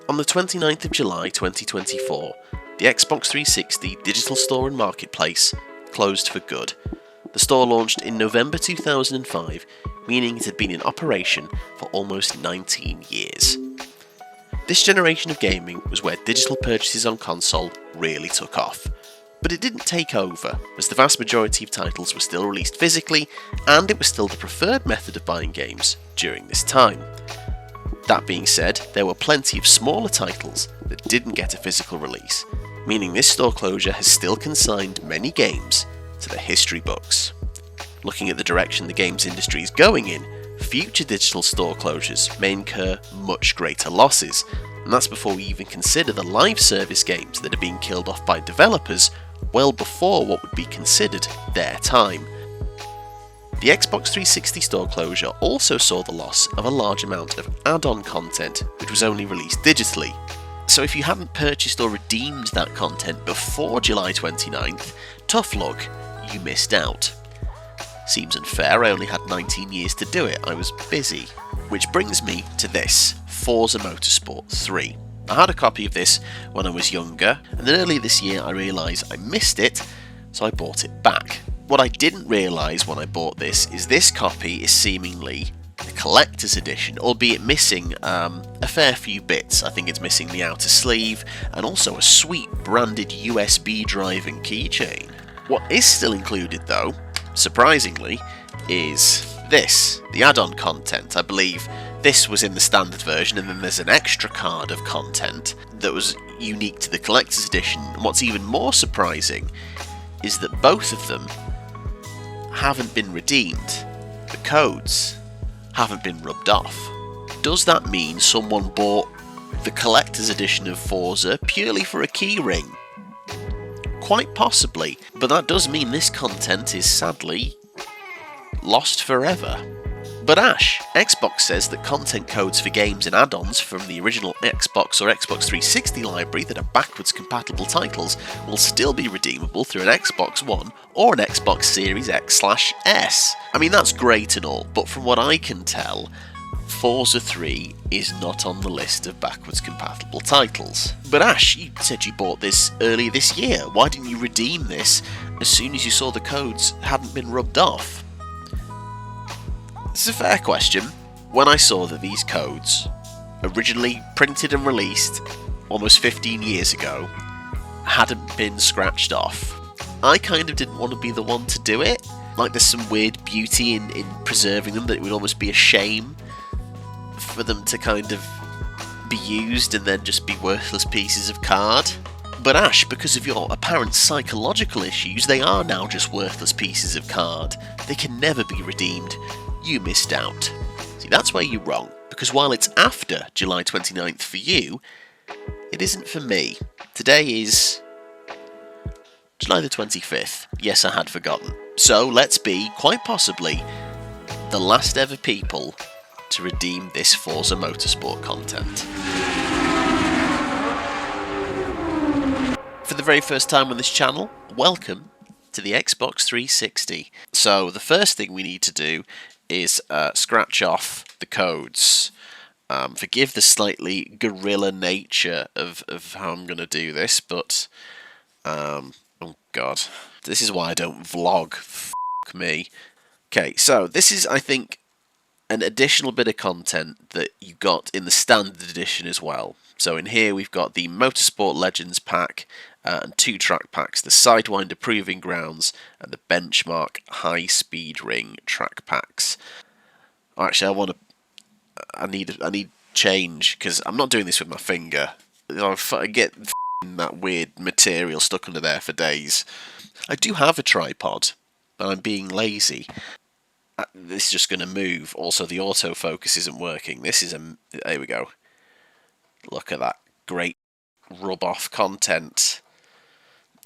On the 29th of July 2024, the Xbox 360 digital store and marketplace closed for good. The store launched in November 2005, meaning it had been in operation for almost 19 years. This generation of gaming was where digital purchases on console really took off. But it didn't take over, as the vast majority of titles were still released physically, and it was still the preferred method of buying games during this time. That being said, there were plenty of smaller titles that didn't get a physical release, meaning this store closure has still consigned many games to the history books. Looking at the direction the games industry is going in, future digital store closures may incur much greater losses, and that's before we even consider the live service games that are being killed off by developers well before what would be considered their time. The Xbox 360 store closure also saw the loss of a large amount of add-on content which was only released digitally. So if you hadn't purchased or redeemed that content before July 29th, tough luck, you missed out. Seems unfair, I only had 19 years to do it, I was busy. Which brings me to this, Forza Motorsport 3. I had a copy of this when I was younger, and then earlier this year I realised I missed it, so I bought it back. What I didn't realise when I bought this copy is seemingly the collector's edition, albeit missing a fair few bits. I think it's missing the outer sleeve, and also a sweet branded USB drive and keychain. What is still included though, surprisingly, is this, the add-on content. I believe this was in the standard version, and then there's an extra card of content that was unique to the collector's edition. And what's even more surprising is that both of them haven't been redeemed. The codes haven't been rubbed off. Does that mean someone bought the collector's edition of Forza purely for a keyring? Quite possibly, but that does mean this content is sadly lost forever. But Ash, Xbox says that content codes for games and add-ons from the original Xbox or Xbox 360 library that are backwards compatible titles will still be redeemable through an Xbox One or an Xbox Series X/S. I mean, that's great and all, but from what I can tell, Forza 3 is not on the list of backwards compatible titles. But Ash, you said you bought this earlier this year. Why didn't you redeem this as soon as you saw the codes hadn't been rubbed off? It's a fair question. When I saw that these codes, originally printed and released almost 15 years ago, hadn't been scratched off, I kind of didn't want to be the one to do it. Like, there's some weird beauty in preserving them, that it would almost be a shame for them to kind of be used and then just be worthless pieces of card. But Ash, because of your apparent psychological issues, they are now just worthless pieces of card. They can never be redeemed. You missed out. See, that's where you're wrong, because while it's after July 29th for you, it isn't for me. Today is July the 25th. Yes, I had forgotten. So let's be, quite possibly, the last ever people to redeem this Forza Motorsport content. For the very first time on this channel, welcome to the Xbox 360. So the first thing we need to do is scratch off the codes. Forgive the slightly guerrilla nature of how I'm going to do this, but oh god, this is why I don't vlog. Fuck me. Okay, so this is, I think, an additional bit of content that you got in the standard edition as well. So in here we've got the Motorsport Legends pack and 2 track packs, the Sidewinder Proving Grounds and the Benchmark High Speed Ring track packs. Actually, I need change, because I'm not doing this with my finger. I get that weird material stuck under there for days. I do have a tripod, but I'm being lazy. This is just going to move. Also, the autofocus isn't working. There we go. Look at that great rub-off content.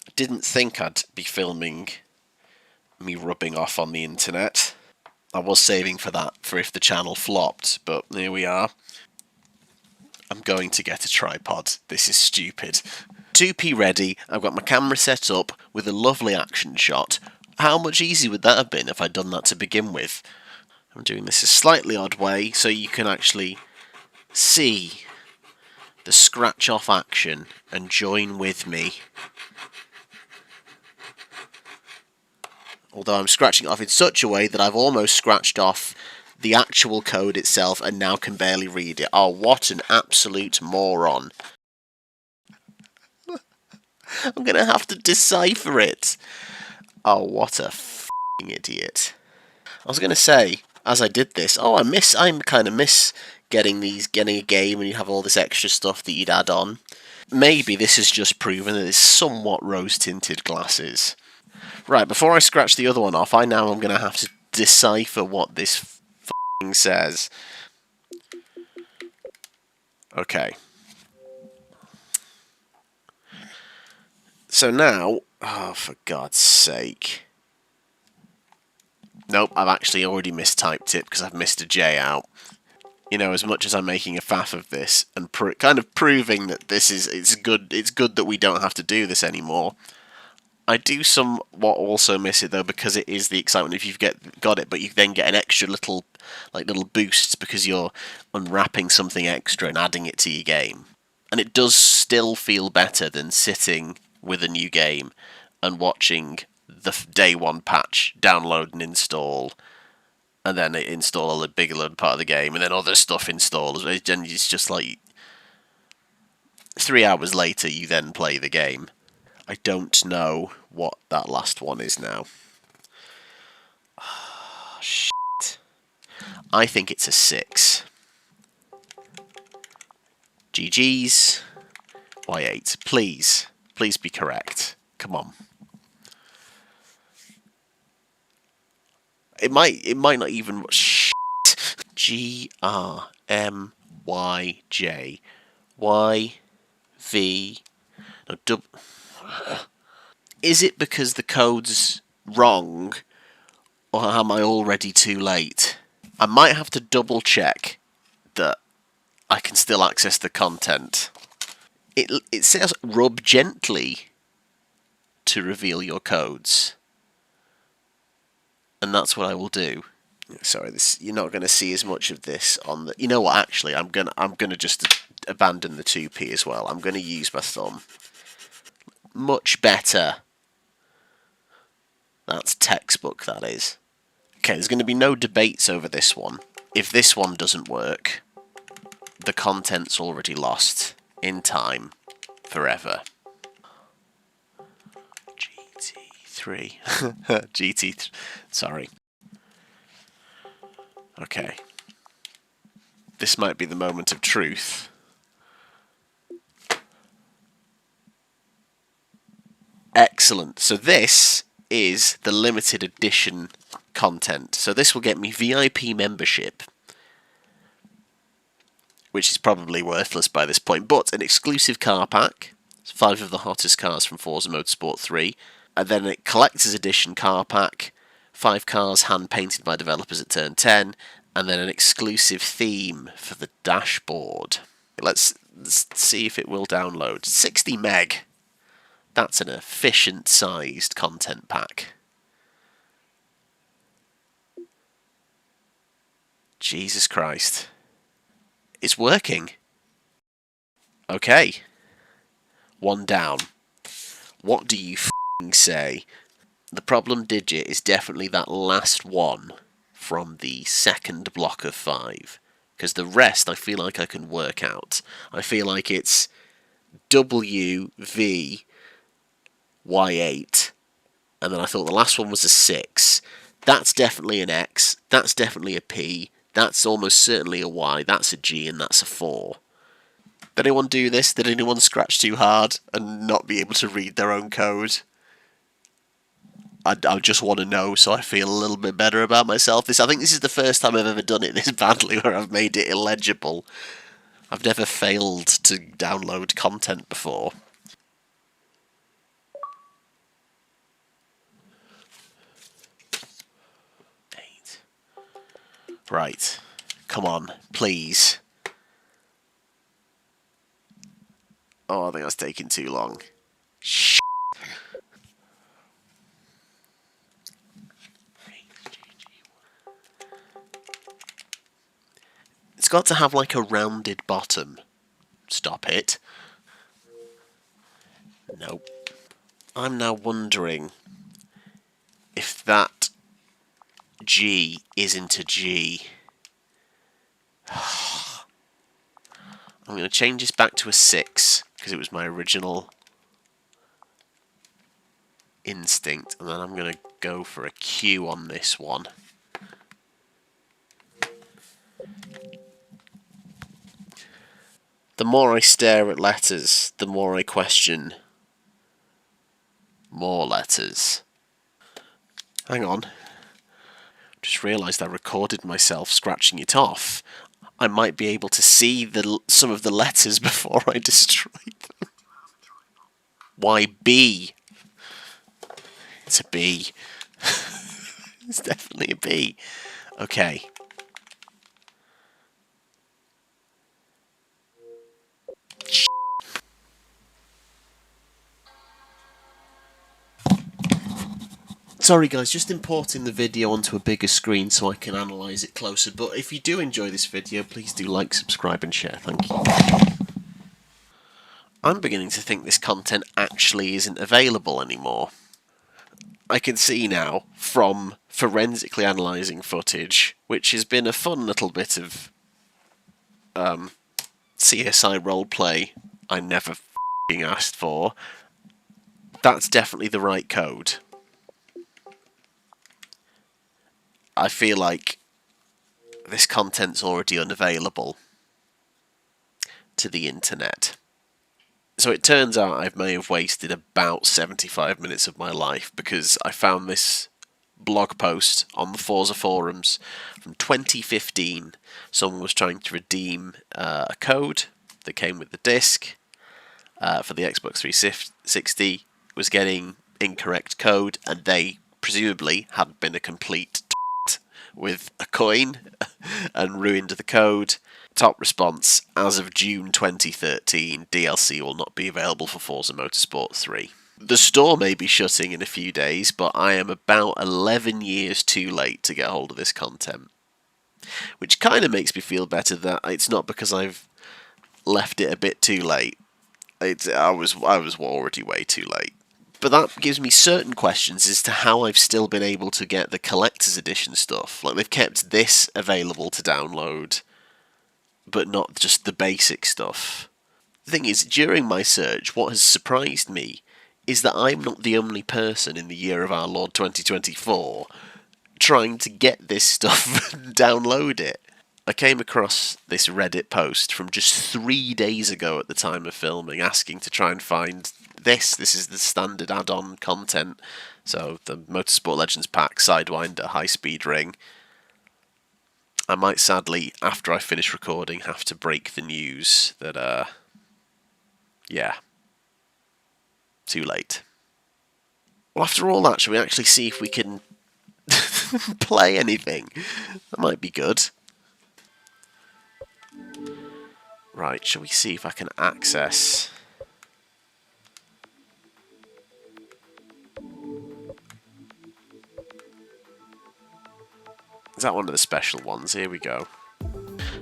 I didn't think I'd be filming me rubbing off on the internet. I was saving for that, for if the channel flopped, but here we are. I'm going to get a tripod. This is stupid. 2p ready. I've got my camera set up with a lovely action shot. How much easier would that have been if I'd done that to begin with? I'm doing this a slightly odd way so you can actually see the scratch-off action and join with me. Although I'm scratching it off in such a way that I've almost scratched off the actual code itself and now can barely read it. Oh, what an absolute moron. I'm going to have to decipher it. Oh, what a f***ing idiot. I was going to say, as I did this, oh, I kind of miss getting a game and you have all this extra stuff that you'd add on. Maybe this has just proven that it's somewhat rose-tinted glasses. Right, before I scratch the other one off, I'm going to have to decipher what this f***ing says. Okay. So now, oh, for God's sake. Nope, I've actually already mistyped it because I've missed a J out. You know, as much as I'm making a faff of this and kind of proving that it's good that we don't have to do this anymore. I do somewhat also miss it though because it is the excitement if you've got it, but you then get an extra little boosts because you're unwrapping something extra and adding it to your game. And it does still feel better than sitting with a new game and watching the day one patch download and install, and then it install a bigger load part of the game, and then other stuff installs. And it's just like 3 hours later, you then play the game. I don't know what that last one is now. Oh, shit. I think it's a 6. GG's. Y8. Please. Please be correct. Come on. It might not even... Shit. GRMYJ. YV... No, is it because the code's wrong, or am I already too late? I might have to double check that I can still access the content. It says rub gently to reveal your codes, and that's what I will do. Sorry, you're not going to see as much of this on the. You know what? Actually, I'm gonna just abandon the 2p as well. I'm going to use my thumb. Much better. That's textbook, that is. Okay, there's going to be no debates over this one. If this one doesn't work, the content's already lost in time, forever. GT3. GT3. Sorry. Okay. This might be the moment of truth. Excellent. So this is the limited edition content. So this will get me VIP membership, which is probably worthless by this point, but an exclusive car pack, 5 of the hottest cars from Forza Motorsport 3, and then a collector's edition car pack, 5 cars hand-painted by developers at turn 10, and then an exclusive theme for the dashboard. Let's see if it will download. 60 meg. That's an efficient-sized content pack. Jesus Christ. It's working. Okay. 1 down. What do you f***ing say? The problem digit is definitely that last one from the second block of 5. Because the rest I feel like I can work out. I feel like it's WV Y8, and then I thought the last one was a 6. That's definitely an X, that's definitely a P, that's almost certainly a Y, that's a G, and that's a 4. Did anyone do this? Did anyone scratch too hard and not be able to read their own code? I just want to know so I feel a little bit better about myself. I think this is the first time I've ever done it this badly where I've made it illegible. I've never failed to download content before. Right, come on, please. Oh, I think that's taking too long. Shh. It's got to have like a rounded bottom. Stop it. Nope. I'm now wondering if that G isn't a G. I'm going to change this back to a 6 because it was my original instinct, and then I'm going to go for a Q on this one. The more I stare at letters, the more I question more letters. Hang on. Just realised I recorded myself scratching it off. I might be able to see some of the letters before I destroy them. Why B? It's a B. It's definitely a B. Okay. Sorry guys, just importing the video onto a bigger screen so I can analyse it closer, but if you do enjoy this video, please do like, subscribe and share, thank you. I'm beginning to think this content actually isn't available anymore. I can see now, from forensically analysing footage, which has been a fun little bit of CSI roleplay I never f***ing asked for, that's definitely the right code. I feel like this content's already unavailable to the internet. So it turns out I may have wasted about 75 minutes of my life because I found this blog post on the Forza forums from 2015. Someone was trying to redeem a code that came with the disc for the Xbox 360, was getting incorrect code, and they presumably had been a complete with a coin and ruined the code. Top response: as of June 2013, DLC will not be available for Forza Motorsport 3. The store may be shutting in a few days, but I am about 11 years too late to get hold of this content. Which kind of makes me feel better that it's not because I've left it a bit too late. I was already way too late. But that gives me certain questions as to how I've still been able to get the collector's edition stuff. Like, they've kept this available to download, but not just the basic stuff. The thing is, during my search, what has surprised me is that I'm not the only person in the year of our Lord 2024 trying to get this stuff and download it. I came across this Reddit post from just 3 days ago at the time of filming, asking to try and find this. This is the standard add-on content. So the Motorsport Legends pack, Sidewinder, High Speed Ring. I might sadly, after I finish recording, have to break the news that, yeah, too late. Well, after all that, shall we actually see if we can play anything? That might be good. Right, shall we see if I can access... Is that one of the special ones? Here we go.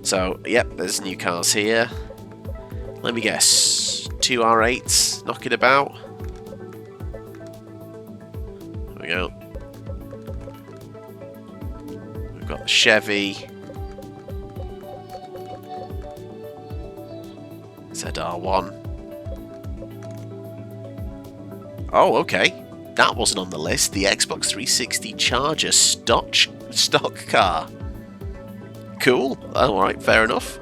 So, yep, there's new cars here. Let me guess. 2 R8s knocking about. There we go. We've got the Chevy. ZR1. Oh, okay. That wasn't on the list. The Xbox 360 Charger stock car. Cool. Alright, fair enough.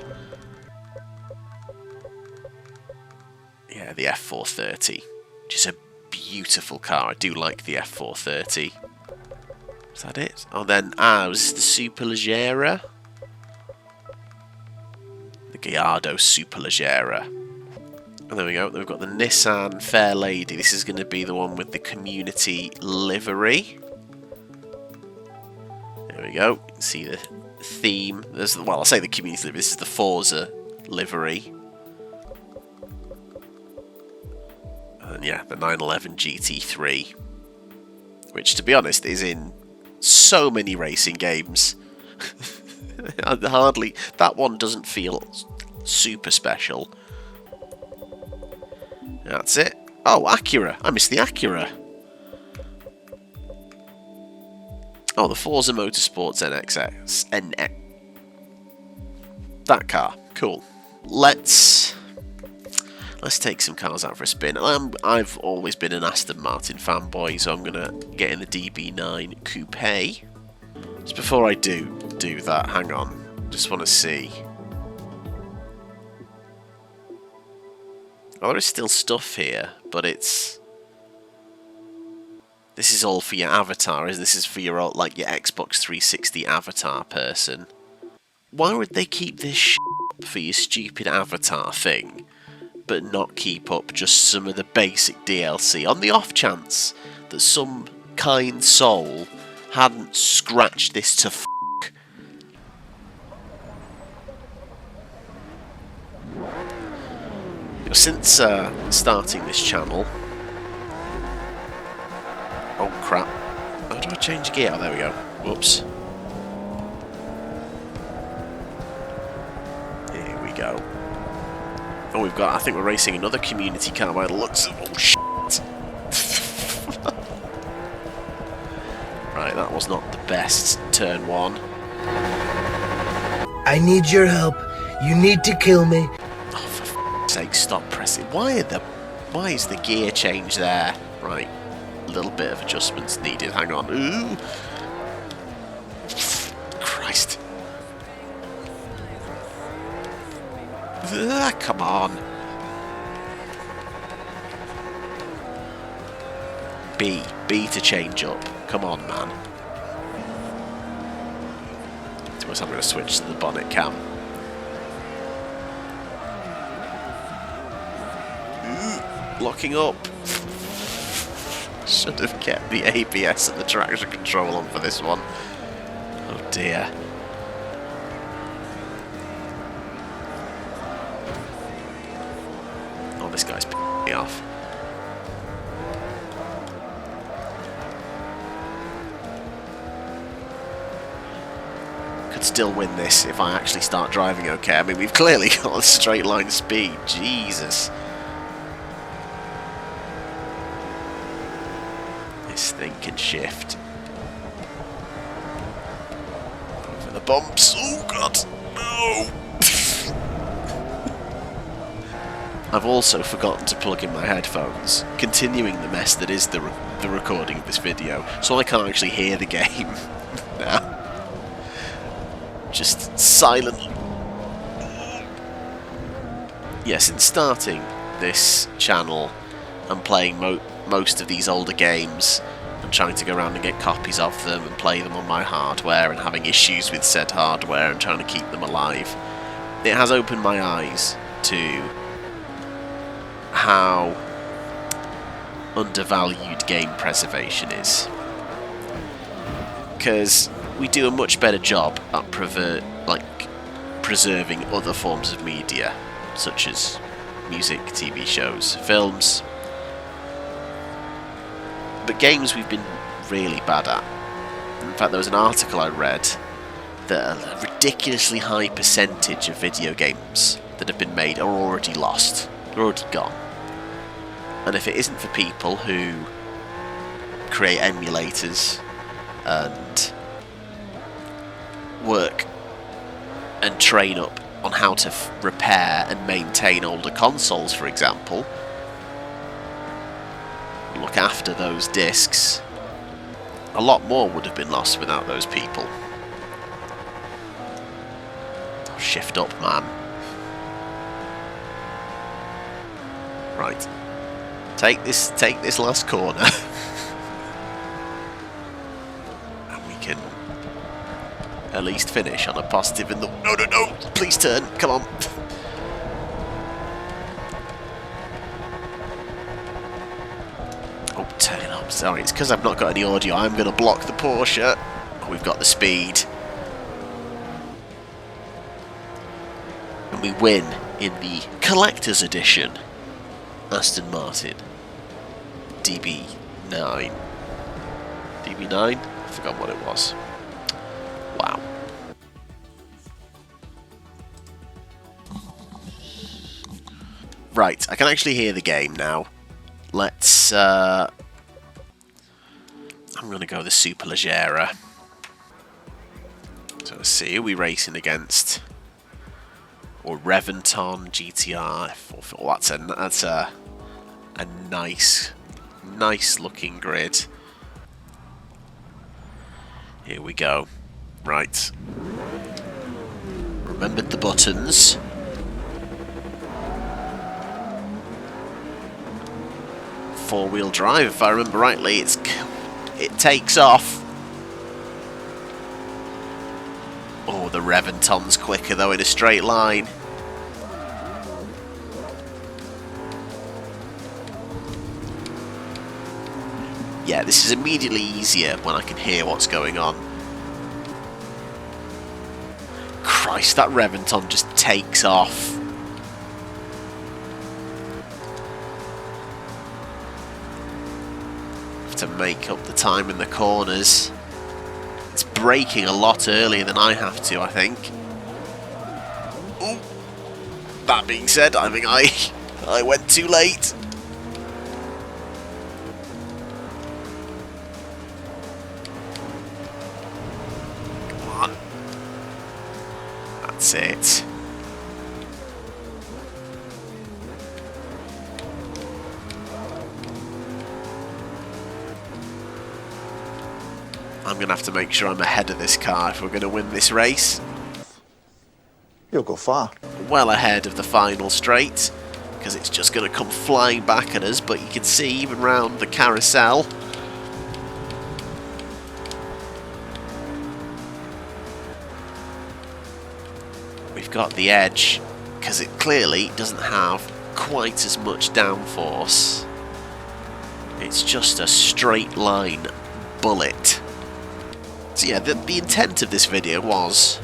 Yeah, the F430. Which is a beautiful car. I do like the F430. Is that it? Oh, then, was this the Superleggera? The Gallardo Superleggera. And there we go. Then we've got the Nissan Fair Lady. This is going to be the one with the community livery. There we go. You can see the theme. Well, I'll say the community livery. This is the Forza livery. And yeah, the 911 GT3. Which, to be honest, is in so many racing games. Hardly. That one doesn't feel super special. That's it. Oh, Acura. I missed the Acura. Oh, the Forza Motorsport NXX. That car. Cool. Let's take some cars out for a spin. I've always been an Aston Martin fanboy, so I'm going to get in the DB9 Coupe. Just before I do that, hang on. Just want to see. Oh, there is still stuff here, but it's... This is all for your avatar, isn't this? This is for your like your Xbox 360 avatar person. Why would they keep this shit up for your stupid avatar thing, but not keep up just some of the basic DLC, on the off chance that some kind soul hadn't scratched this to f***? Since starting this channel... Oh crap. How do I change gear? Oh, there we go. Whoops. Here we go. Oh, I think we're racing another community car by the looks of... Oh, shit. Right, that was not the best turn one. I need your help. You need to kill me. Oh, for f***'s sake, stop pressing. Why is the gear change there? Right. A little bit of adjustments needed. Hang on. Ooh. Christ. Come on. B to change up. Come on, man. I'm going to switch to the bonnet cam. Ooh, locking up. Should have kept the ABS and the traction control on for this one. Oh dear. Oh, this guy's p***ing me off. Could still win this if I actually start driving okay. I mean, we've clearly got a straight line speed. Jesus. This thing can shift. Over the bumps. Oh god, no! I've also forgotten to plug in my headphones, continuing the mess that is the recording of this video, so I can't actually hear the game now. Just silently. Yeah, since starting this channel and playing most of these older games and trying to go around and get copies of them and play them on my hardware and having issues with said hardware and trying to keep them alive, it has opened my eyes to how undervalued game preservation is. Because we do a much better job at preserving other forms of media, such as music, TV shows, films. But games we've been really bad at. In fact, there was an article I read that a ridiculously high percentage of video games that have been made are already lost. They're already gone. And if it isn't for people who create emulators and work and train up on how to repair and maintain older consoles, for example, look after those discs, a lot more would have been lost without those people. Oh, shift up, man. Right. Take this last corner. And we can at least finish on a positive in the... No, please turn, come on. Oh, turning up, sorry, it's because I've not got any audio. I'm going to block the Porsche. Oh, we've got the speed. And we win in the Collector's Edition Aston Martin DB9. DB9? I forgot what it was. Wow. Right, I can actually hear the game now. Let's, I'm going to go the Superleggera. So let's see, who are we racing against? Or Reventon GTR. Oh, that's a nice looking grid. Here we go. Right. Remembered the buttons. Four-wheel drive, if I remember rightly. It takes off. Oh, the Reventon's quicker though in a straight line. Yeah, this is immediately easier when I can hear what's going on. Christ, that Reventon just takes off. Have to make up the time in the corners. It's braking a lot earlier than I have to, I think. Ooh. That being said, I think I went too late. Come on. That's it. I'm going to have to make sure I'm ahead of this car if we're going to win this race. You'll go far. Well ahead of the final straight, because it's just going to come flying back at us, but you can see even round the carousel. We've got the edge, because it clearly doesn't have quite as much downforce. It's just a straight line bullet. So yeah, the intent of this video was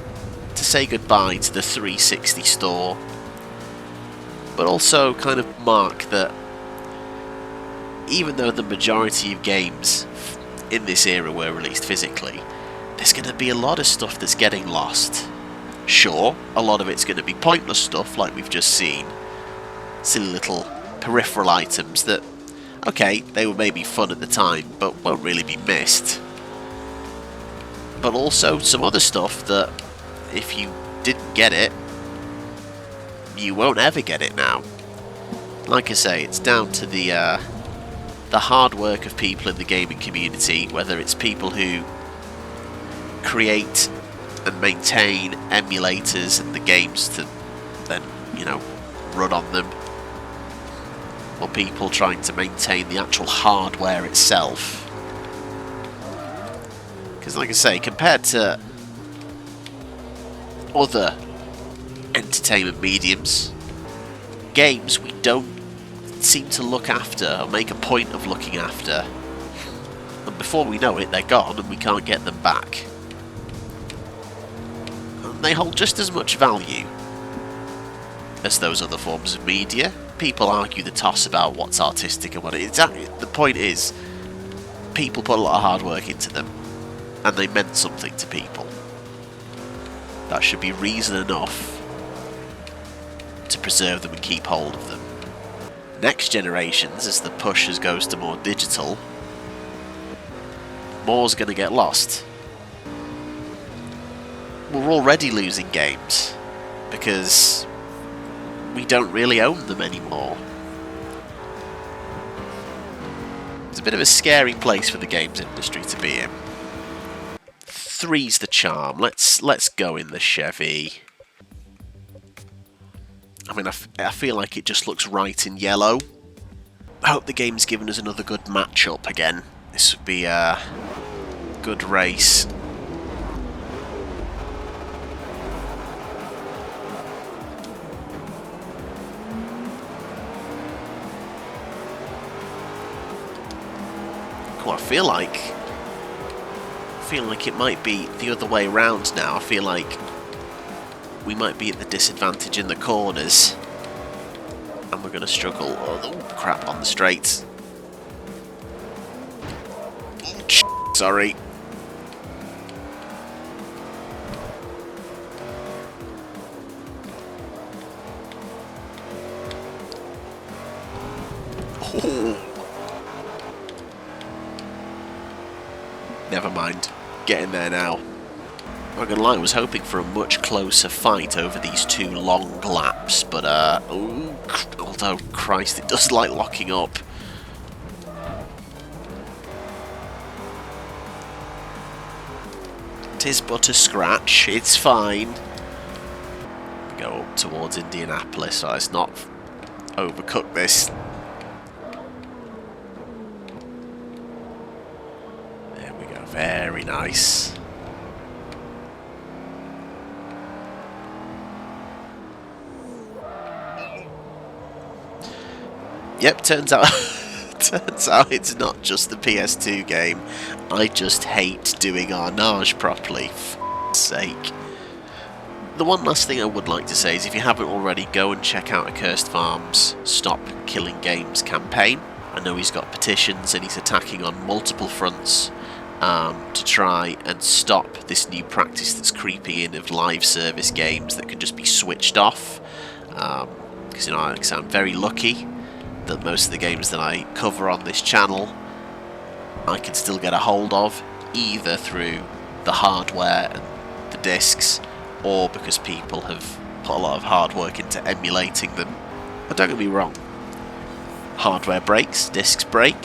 to say goodbye to the 360 store, but also kind of mark that even though the majority of games in this era were released physically, there's going to be a lot of stuff that's getting lost. Sure, a lot of it's going to be pointless stuff like we've just seen, silly little peripheral items that, okay, they were maybe fun at the time, but won't really be missed. But also some other stuff that, if you didn't get it, you won't ever get it now. Like I say, it's down to the hard work of people in the gaming community, whether it's people who create and maintain emulators and the games to then, you know, run on them, or people trying to maintain the actual hardware itself. Because like I say, compared to other entertainment mediums, games we don't seem to look after or make a point of looking after, and before we know it they're gone and we can't get them back. And they hold just as much value as those other forms of media. People argue the toss about what's artistic and what it is. The point is, people put a lot of hard work into them, and they meant something to people. That should be reason enough to preserve them and keep hold of them. Next generations, as the push goes to more digital, more's going to get lost. We're already losing games because we don't really own them anymore. It's a bit of a scary place for the games industry to be in. 3's the charm. Let's go in the Chevy. I mean, I feel like it just looks right in yellow. I hope the game's given us another good match-up again. This would be a good race. Cool, I feel like it might be the other way around now. I feel like we might be at the disadvantage in the corners, and we're going to struggle. Oh crap, on the straights. Sorry. Oh. Never mind. Getting there now. I'm not gonna lie, I was hoping for a much closer fight over these 2 long laps, but although Christ, it does like locking up. Tis but a scratch, it's fine. We go up towards Indianapolis, so let's not overcook this. There we go, very nice. Yep, turns out it's not just the PS2 game. I just hate doing Arnage properly, for sake. The one last thing I would like to say is if you haven't already, go and check out Accursed Farms' Stop Killing Games campaign. I know he's got petitions and he's attacking on multiple fronts to try and stop this new practice that's creeping in of live service games that can just be switched off. Because I sound very lucky that most of the games that I cover on this channel I can still get a hold of, either through the hardware and the discs, or because people have put a lot of hard work into emulating them. But don't get me wrong, hardware breaks, discs break,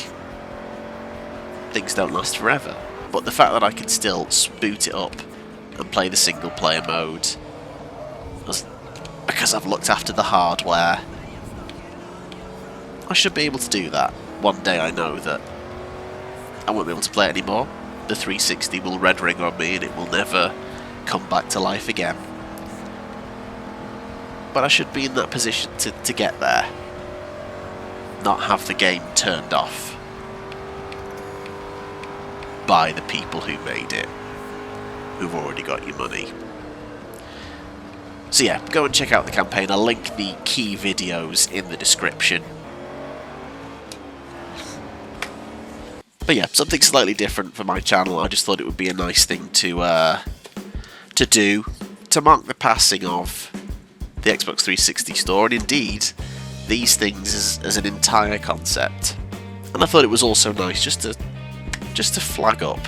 things don't last forever. But the fact that I can still boot it up and play the single player mode, because I've looked after the hardware, I should be able to do that. One day I know that I won't be able to play it anymore. The 360 will red ring on me and it will never come back to life again. But I should be in that position to get there. Not have the game turned off by the people who made it, who've already got your money. So yeah, go and check out the campaign. I'll link the key videos in the description. But yeah, something slightly different for my channel. I just thought it would be a nice thing to do to mark the passing of the Xbox 360 store, and indeed these things as an entire concept. And I thought it was also nice just to flag up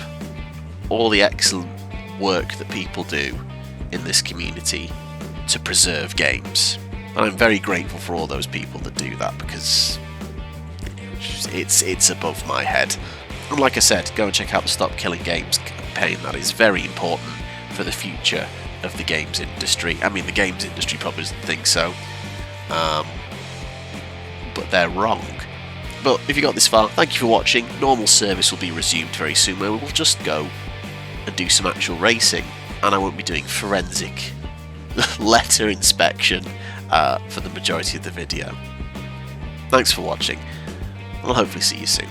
all the excellent work that people do in this community to preserve games. And I'm very grateful for all those people that do that, because it's above my head. And like I said, go and check out the Stop Killing Games campaign. That is very important for the future of the games industry. I mean, the games industry probably doesn't think so, but they're wrong. But if you got this far, thank you for watching. Normal service will be resumed very soon, where we will just go and do some actual racing, and I won't be doing forensic letter inspection for the majority of the video. Thanks for watching, and I'll hopefully see you soon.